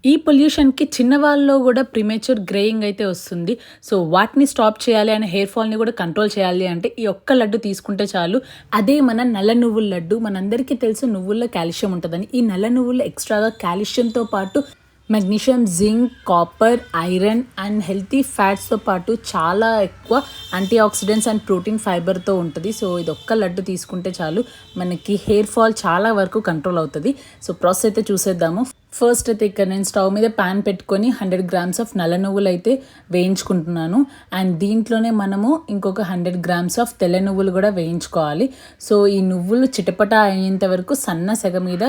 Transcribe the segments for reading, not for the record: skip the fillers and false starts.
ఈ పొల్యూషన్‌కి చిన్నవాళ్ళలో గూడా premature greying అయితే వస్తుంది. సో, వాటిని స్టాప్ చేయాలి అండ్ హెయిర్ ఫాల్‌ని గూడా కంట్రోల్ చేయాలి అంటే ఈ ఒక్క లడ్డు తీసుకుంటే చాలు. అదే మన నల్ల నువ్వుల లడ్డు. మనందరికీ తెలుసు నువ్వుల్లో కాల్షియం ఉంటదని. ఈ నల్ల నువ్వుల్లో ఎక్స్‌ట్రాగా కాల్షియంతో పాటు magnesium, zinc, copper, iron and healthy ఫ్యాట్స్‌తో పాటు చాలా ఎక్కువ యాంటీ ఆక్సిడెంట్స్ అండ్ ప్రోటీన్ ఫైబర్‌తో ఉంటది. సో, ఇదొక్క లడ్డు తీసుకుంటే చాలు మనకి హెయిర్ ఫాల్ చాలా వరకు కంట్రోల్ అవుతది. సో, ప్రాసెస్ అయితే చూసేద్దాము. ఫస్ట్ అయితే ఇక్కడ నేను స్టవ్ మీద పాన్ పెట్టుకొని 100 గ్రామ్స్ ఆఫ్ నల్ల నువ్వులు అయితే వేయించుకుంటున్నాను. అండ్ దీంట్లోనే మనము ఇంకొక 100 గ్రామ్స్ ఆఫ్ తెల్ల నువ్వులు కూడా వేయించుకోవాలి. సో, ఈ నువ్వులు చిటపట అయ్యేంత వరకు సన్న సెగ మీద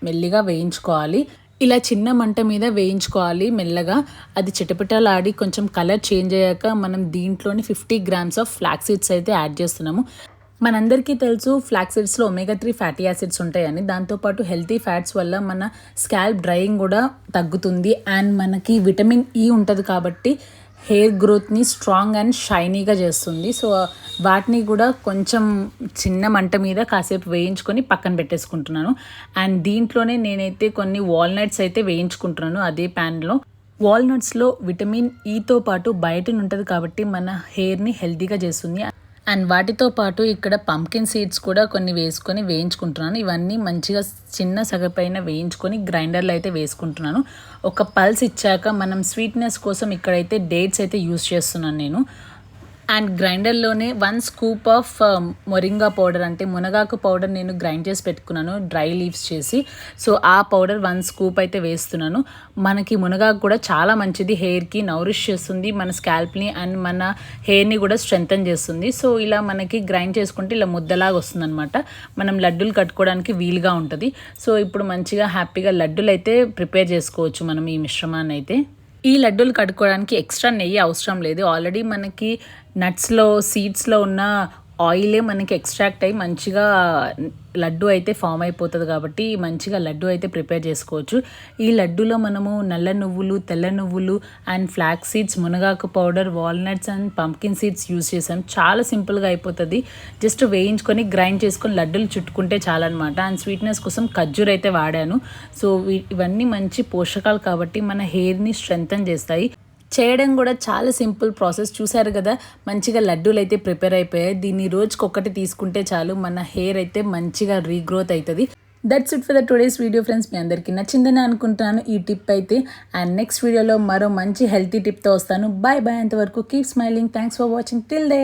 మెల్లిగా వేయించుకోవాలి. ఇలా చిన్న మంట మీద వేయించుకోవాలి మెల్లగా. అది చిటపటలాడి కొంచెం కలర్ చేంజ్ అయ్యాక మనం దీంట్లోని 50 గ్రామ్స్ ఆఫ్ ఫ్లాక్స్ సీడ్స్ అయితే యాడ్ చేస్తున్నాము. మనందరికీ తెలుసు ఫ్లాక్స్ సీడ్స్‌లో ఒమేగా 3 ఫ్యాటీ యాసిడ్స్ ఉంటాయని. దాంతోపాటు హెల్తీ ఫ్యాట్స్ వల్ల మన స్కాల్ప్ డ్రైయింగ్ కూడా తగ్గుతుంది. అండ్ మనకి విటమిన్ ఈ ఉంటది కాబట్టి హెయిర్ గ్రోత్‌ని స్ట్రాంగ్ అండ్ షైనీగా చేస్తుంది. సో, వాటిని కూడా కొంచెం చిన్న మంట మీద కాసేపు వేయించుకొని పక్కన పెట్టేసుకుంటున్నాను. అండ్ దీంట్లోనే నేనైతే కొన్ని వాల్‌నట్స్ అయితే వేయించుకుంటున్నాను అదే ప్యాన్‌లో. వాల్‌నట్స్‌లో విటమిన్ ఈతో పాటు బయోటిన్ ఉంటది కాబట్టి మన హెయిర్‌ని హెల్తీగా చేస్తుంది. అండ్ వాటితో పాటు ఇక్కడ పంకిన్ సీడ్స్ కూడా కొన్ని వేసుకొని వేయించుకుంటున్నాను. ఇవన్నీ మంచిగా చిన్న సగపైన వేయించుకొని గ్రైండర్లో అయితే వేసుకుంటున్నాను. ఒక పల్స్ ఇచ్చాక మనం స్వీట్నెస్ కోసం ఇక్కడైతే డేట్స్ అయితే యూస్ చేస్తున్నాను నేను. అండ్ గ్రైండర్లోనే 1 స్కూప్ ఆఫ్ మొరింగా పౌడర్ అంటే మునగాకు పౌడర్ నేను గ్రైండ్ చేసి పెట్టుకున్నాను డ్రై లీవ్స్ చేసి. సో, ఆ పౌడర్ 1 స్కూప్ అయితే వేస్తున్నాను. మనకి మునగాకు కూడా చాలా మంచిది, హెయిర్‌కి నౌరిష్ చేస్తుంది మన స్కాల్ప్‌ని అండ్ మన హెయిర్‌ని కూడా స్ట్రెంథెన్ చేస్తుంది. సో, ఇలా మనకి గ్రైండ్ చేసుకుంటే ఇలా ముద్దలాగా వస్తుందనమాట. మనం లడ్డూలు కట్టుకోవడానికి వీలుగా ఉంటుంది. సో, ఇప్పుడు మంచిగా హ్యాపీగా లడ్డూలు అయితే ప్రిపేర్ చేసుకోవచ్చు మనం ఈ మిశ్రమాన్ని అయితే. ఈ లడ్డూలు కట్టుకోవడానికి ఎక్స్ట్రా నెయ్యి అవసరం లేదు. ఆల్రెడీ మనకి నట్స్‌లో, సీడ్స్‌లో ఉన్న ఆయిలే మనకి ఎక్స్ట్రాక్ట్ అయ్యి మంచిగా లడ్డు అయితే ఫామ్ అయిపోతుంది కాబట్టి మంచిగా లడ్డు అయితే ప్రిపేర్ చేసుకోవచ్చు. ఈ లడ్డూలో మనము నల్ల నువ్వులు, తెల్ల నువ్వులు అండ్ ఫ్లాక్స్ సీడ్స్, మునగాకు powder, walnuts and pumpkin seeds use చేసాం. చాలా సింపుల్గా అయిపోతుంది. జస్ట్ వేయించుకొని గ్రైండ్ చేసుకొని లడ్డూలు చుట్టుకుంటే చాలన్నమాట. అండ్ స్వీట్నెస్ కోసం ఖర్జూర్ అయితే వాడాను. సో, ఇవన్నీ మంచి పోషకాలు కాబట్టి మన హెయిర్‌ని స్ట్రెంథెన్ చేస్తాయి. చేయడం కూడా చాలా సింపుల్ ప్రాసెస్. చూసారు కదా మంచిగా లడ్డూలు అయితే ప్రిపేర్ అయిపోయాయి. దీన్ని రోజుకొకటి తీసుకుంటే చాలు మన హెయిర్ అయితే మంచిగా రీగ్రోత్ అవుతుంది. That's it for the today's video friends. మీ అందరికీ నచ్చిందని అనుకుంటున్నాను ఈ టిప్ అయితే. అండ్ నెక్స్ట్ వీడియోలో మరో మంచి హెల్తీ టిప్తో వస్తాను. Bye bye. అంతవరకు keep smiling. Thanks for watching till they.